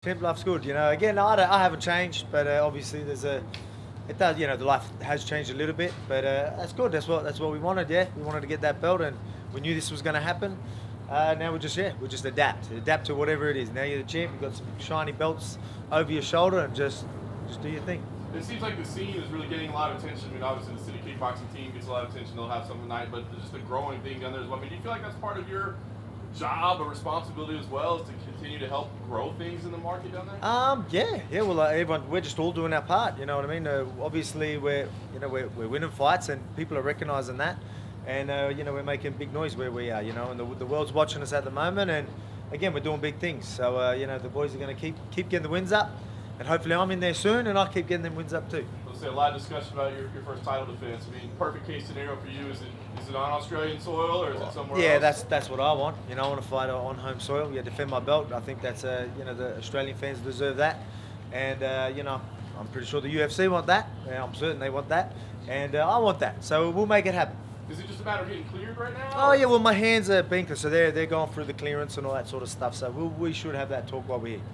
Temp life's good, you know. Again, I haven't changed, but obviously it does, you know, the life has changed a little bit, but that's good. That's what we wanted. Yeah, we wanted to get that belt, and we knew this was going to happen. Now we just adapt to whatever it is. Now you're the champ. You've got some shiny belts over your shoulder, and just do your thing. It seems like the scene is really getting a lot of attention. I mean, obviously the city kickboxing team gets a lot of attention. They'll have something tonight, but there's just a growing thing down there as well. I mean, do you feel like that's part of your job or responsibility as well, is to continue to help grow things in the market down there? Yeah. Well, everyone, we're just all doing our part. You know what I mean? Obviously, we're winning fights, and people are recognizing that, and we're making big noise where we are. You know, and the world's watching us at the moment, and again, we're doing big things. So the boys are going to keep getting the wins up, and hopefully, I'm in there soon, and I'll keep getting them wins up too. Let's say a lot of discussion about your first title defense. I mean, perfect case scenario for you, is it on Australian soil or is it somewhere else? Yeah, that's what I want. You know, I want to fight on home soil. Yeah, defend my belt. I think that's the Australian fans deserve that, and I'm pretty sure the UFC want that. Yeah, I'm certain they want that, and I want that. So we'll make it happen. Is it just a matter of getting cleared right now? Oh yeah, well my hands are being cleared, so they're going through the clearance and all that sort of stuff. So we should have that talk while we're here.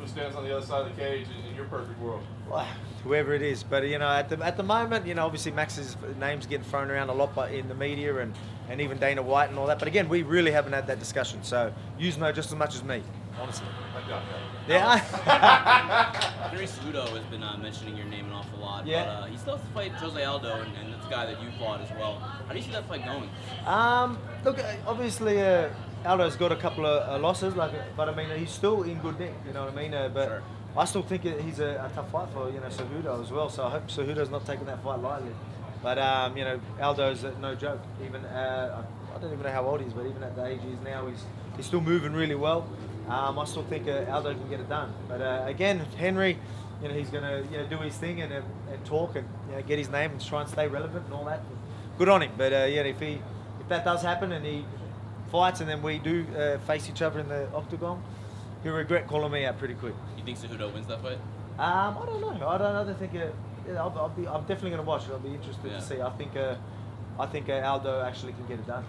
Who stands on the other side of the cage in your perfect world? Well, whoever it is, but at the moment, obviously Max's name's getting thrown around a lot in the media and even Dana White and all that. But again, we really haven't had that discussion. So you know just as much as me, honestly. I got that. Yeah. Henry Cejudo has been mentioning your name an awful lot. Yeah. But he still has to fight Jose Aldo, and that's a guy that you fought as well. How do you see that fight going? Look, obviously Aldo's got a couple of losses, but I mean he's still in good nick. You know what I mean? But Sure. I still think he's a tough fight for Cejudo as well. So I hope Cejudo's not taking that fight lightly. But Aldo's no joke. Even I don't even know how old he is, but even at the age he is now, he's still moving really well. I still think Aldo can get it done. But again, Henry, he's going to do his thing and talk and get his name and try and stay relevant and all that. Good on him. But if that does happen and he fights and then we do face each other in the octagon, he'll regret calling me out pretty quick. You think Cejudo wins that fight? I don't know. I don't think. I'm definitely going to watch it. I'll be interested to see. I think Aldo actually can get it done.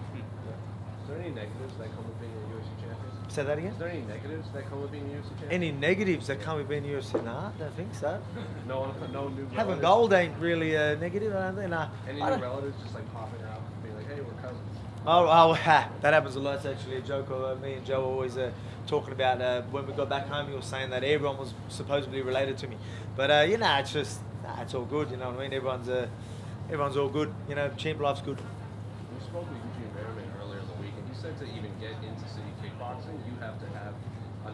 Is there any negatives that come with being a UFC champion? Say that again? Is there any negatives that come with being a UFC champion? Any negatives that come with being UFC? Nah, I don't think so. No new Having relatives? gold ain't really a negative. I don't think. Nah. Any I new don't- relatives just like popping out and being like, hey, we're cousins? That happens a lot. It's actually a joke. Me and Joe are always talking about when we got back home. He was saying that everyone was supposedly related to me, but it's just it's all good. You know what I mean? Everyone's all good. Champ life's good. We spoke with Eugene Merriman earlier in the week, and he said to even get into city kickboxing, you have to have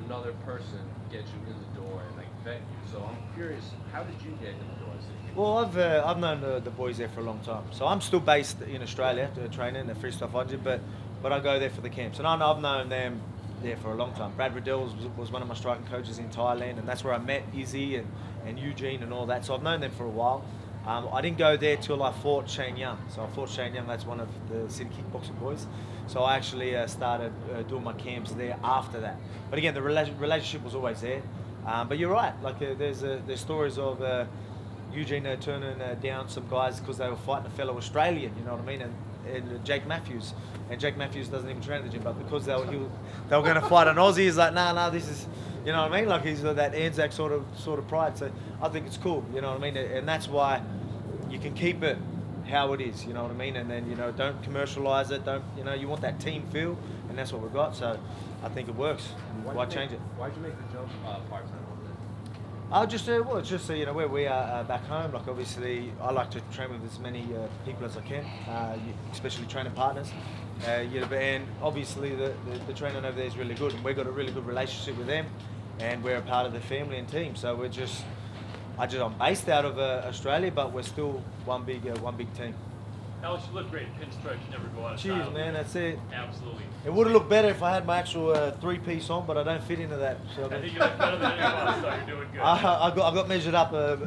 another person get you in the door and like vet you. So I'm curious, how did you get in the door in city kickboxing? Well, I've known the boys there for a long time. So I'm still based in Australia, training at Freestyle Fighting, but I go there for the camps. And I've known them there for a long time. Brad Riddell was one of my striking coaches in Thailand, and that's where I met Izzy and Eugene and all that. So I've known them for a while. I didn't go there till I fought Shane Young. So I fought Shane Young, that's one of the city kickboxing boys. So I actually started doing my camps there after that. But again, the relationship was always there. But you're right, there's stories of Eugene turning down some guys because they were fighting a fellow Australian, you know what I mean, and Jake Matthews. And Jake Matthews doesn't even train at the gym, but because they were going to fight an Aussie, he's like, nah, this is, you know what I mean? Like he's that Anzac sort of pride. So I think it's cool, you know what I mean? And that's why you can keep it how it is, you know what I mean? And then don't commercialize it. You want that team feel, and that's what we've got. So I think it works. Why change it? Why'd you make the jump part-time over It's just where we are back home. Like obviously, I like to train with as many people as I can, especially training partners. And obviously the training over there is really good, and we've got a really good relationship with them, and we're a part of the family and team. So I'm based out of Australia, but we're still one big team. Alex, you look great. Pinstripes never go out of Cheers, style. man. That's it. Absolutely. It would have looked better if I had my actual three-piece on, but I don't fit into that. So I think you look better than anyone else, so you're doing good. I got measured up a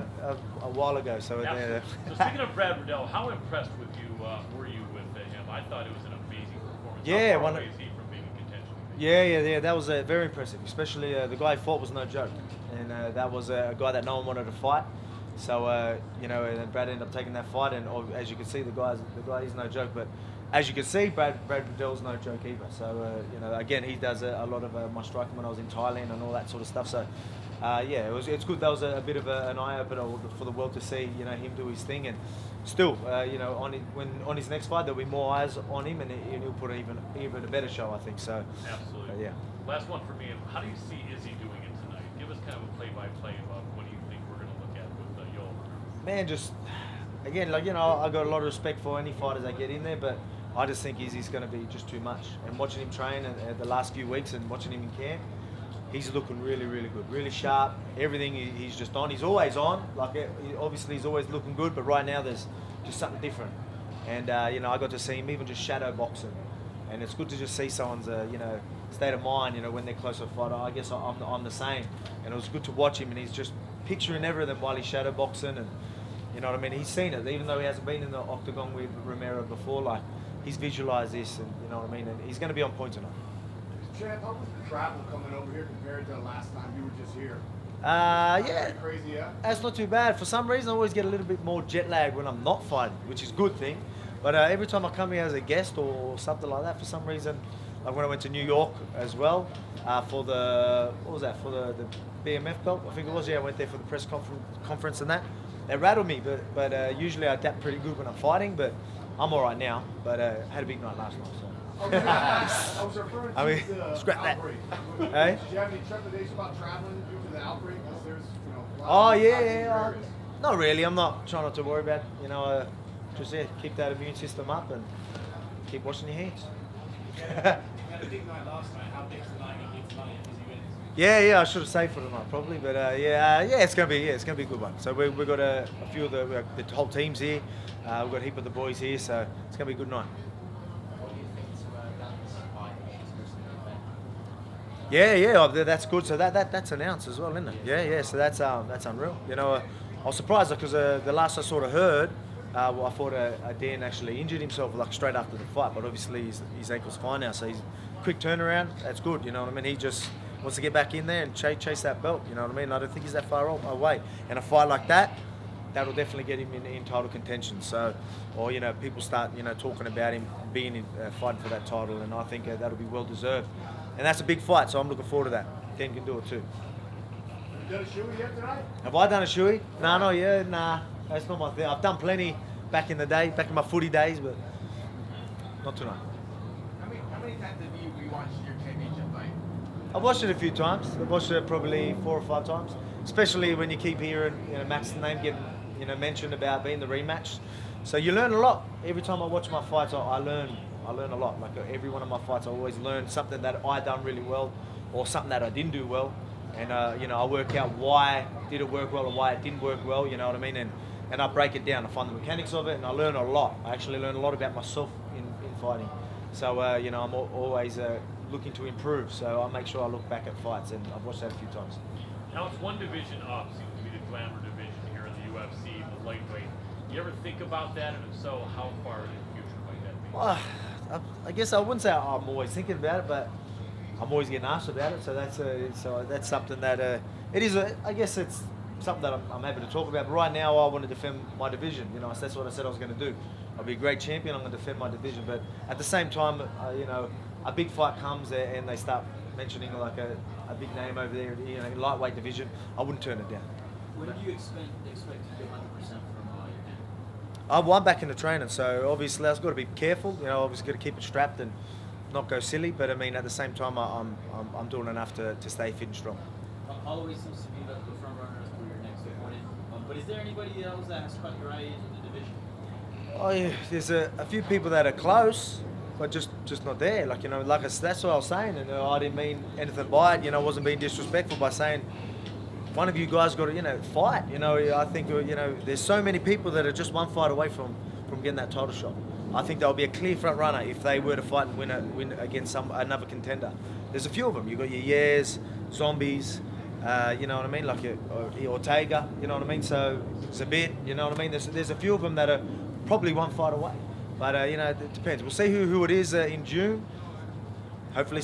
while ago. So Absolutely. So speaking of Brad Riddell, how impressed with you were you with him? I thought it was an amazing performance. Yeah, How far one- away is he from being in contention? Yeah. That was very impressive. Especially the guy he fought was no joke, and that was a guy that no one wanted to fight. So and then Brad ended up taking that fight, and as you can see, the guy is no joke. But as you can see, Brad Riddell's no joke either. So you know, again, he does a lot of my striking when I was in Thailand and all that sort of stuff. So yeah, it's good. That was a bit of an eye opener for the world to see, you know, him do his thing. And still, you know, on his next fight, there'll be more eyes on him, and he'll put even a better show, I think. So Absolutely. yeah. Last one for me. How do you see Izzy doing it tonight? Give us kind of a play-by-play about what do you think we're going to look at with Yoel. Man, just again, like, you know, I got a lot of respect for any fighters that get in there, but I just think Izzy's going to be just too much. And watching him train the last few weeks and watching him in camp, he's looking really, really good, really sharp. Everything he's just on. He's always on. Like, obviously he's always looking good, but right now there's just something different. And you know, I got to see him even just shadow boxing, and it's good to just see someone's you know, state of mind. You know, when they're close to a fighter. I guess I'm the same, and it was good to watch him, and he's just picturing everything while he's shadow boxing, and you know what I mean. He's seen it, even though he hasn't been in the octagon with Romero before. Like, he's visualized this, and you know what I mean. And he's going to be on point tonight. Champ, how was the travel coming over here compared to the last time you were just here? Yeah, Crazy, yeah? that's not too bad. For some reason, I always get a little bit more jet lag when I'm not fighting, which is a good thing. But every time I come here as a guest or something like that, for some reason, like when I went to New York as well, for the, what was that, for the BMF belt, I think it was, yeah, I went there for the press conference and that. It rattled me, but usually I adapt pretty good when I'm fighting, but I'm all right now. But had a big night last night, so. I was referring to I mean, the scrap that. outbreak. Hey? Did you have any trepidation about traveling due to the outbreak? Because there's, you know, a lot Oh of yeah, impacts in your yeah. areas. Not really. I'm not trying not to worry about it. You know, just keep that immune system up and keep washing your hands. You had a big night last night. How big's the night going to be tonight if Izzy wins? Yeah, I should have saved for tonight probably, but yeah, it's gonna be a good one. So we've got a few of the whole teams here. We've got a heap of the boys here, so it's gonna be a good night. What do you think about this fight? Yeah, that's good. So that's announced as well, isn't it? Yeah. So that's unreal. You know, I was surprised because the last I sort of heard, well, I thought Dan actually injured himself like straight after the fight, but obviously his ankle's fine now. So he's quick turnaround. That's good. You know what I mean? He just wants to get back in there and chase that belt. You know what I mean? I don't think he's that far away. And a fight like that'll definitely get him in title contention. So, or you know, people start talking about him being fighting for that title, and I think that'll be well deserved. And that's a big fight, so I'm looking forward to that. Dan can do it too. Have you done a shoey yet tonight? Have I done a shoey? Nah, that's not my thing. I've done plenty back in the day, back in my footy days, but not tonight. How many times have you rewatched your championship fight? I've watched it a few times. I've watched it probably 4 or 5 times, especially when you keep hearing Max's name get mentioned about being the rematch. So you learn a lot. Every time I watch my fights, I learn a lot. Like every one of my fights, I always learn something that I done really well, or something that I didn't do well, and I work out why did it work well or why it didn't work well. You know what I mean? And I break it down. I find the mechanics of it, and I learn a lot. I actually learn a lot about myself in fighting. So I'm always looking to improve. So I make sure I look back at fights, and I've watched that a few times. Now it's one division up, seems to be the glamour division here in the UFC, the lightweight. You ever think about that, and if so, how far in the future might that be? Well, I guess I wouldn't say I'm always thinking about it, but I'm always getting asked about it. So that's something that it is. I guess it's something that I'm happy to talk about. But right now, I want to defend my division. So that's what I said I was going to do. I'll be a great champion. I'm going to defend my division. But at the same time, a big fight comes and they start mentioning like a big name over there, lightweight division. I wouldn't turn it down. When do you expect to get 100% from your camp? I'm back into training, so obviously I've got to be careful. Obviously got to keep it strapped and not go silly. But I mean, at the same time, I'm doing enough to stay fit and strong. Holloway seems to be the front runner for your next opponent. But is there anybody else that has caught your eye in the division? Oh yeah, there's a few people that are close, but just not there. That's what I was saying, and I didn't mean anything by it. I wasn't being disrespectful by saying one of you guys got to fight. I think there's so many people that are just one fight away from getting that title shot. I think they'll be a clear front runner if they were to fight and win against another contender. There's a few of them. You got your Yares, Zombies. You know what I mean? Like Ortega. You know what I mean? So Zabit. You know what I mean? There's a few of them that are probably one fight away. But it depends. We'll see who it is in June. Hopefully,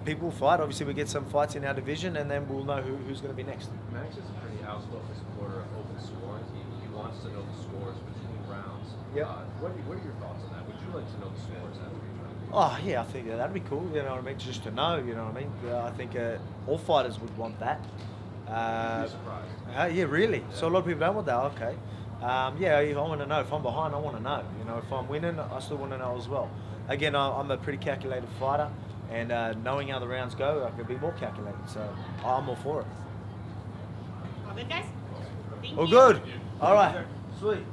people will fight. Obviously, we get some fights in our division, and then we'll know who's going to be next. Max is a pretty outspoken supporter of open scoring. He wants to know the scores between rounds. rounds. Yep. What are your thoughts on that? Would you like to know the scores after each round? Oh yeah, I think that'd be cool. You know what I mean? Just to know. You know what I mean? I think all fighters would want that. You'd be surprised. Yeah, really. So a lot of people don't want that. Okay. Yeah, I want to know. If I'm behind, I want to know. You know, if I'm winning, I still want to know as well. Again, I'm a pretty calculated fighter, and knowing how the rounds go, I can be more calculated. So I'm all for it. All good, guys? Thank All you. good. All right. Sweet.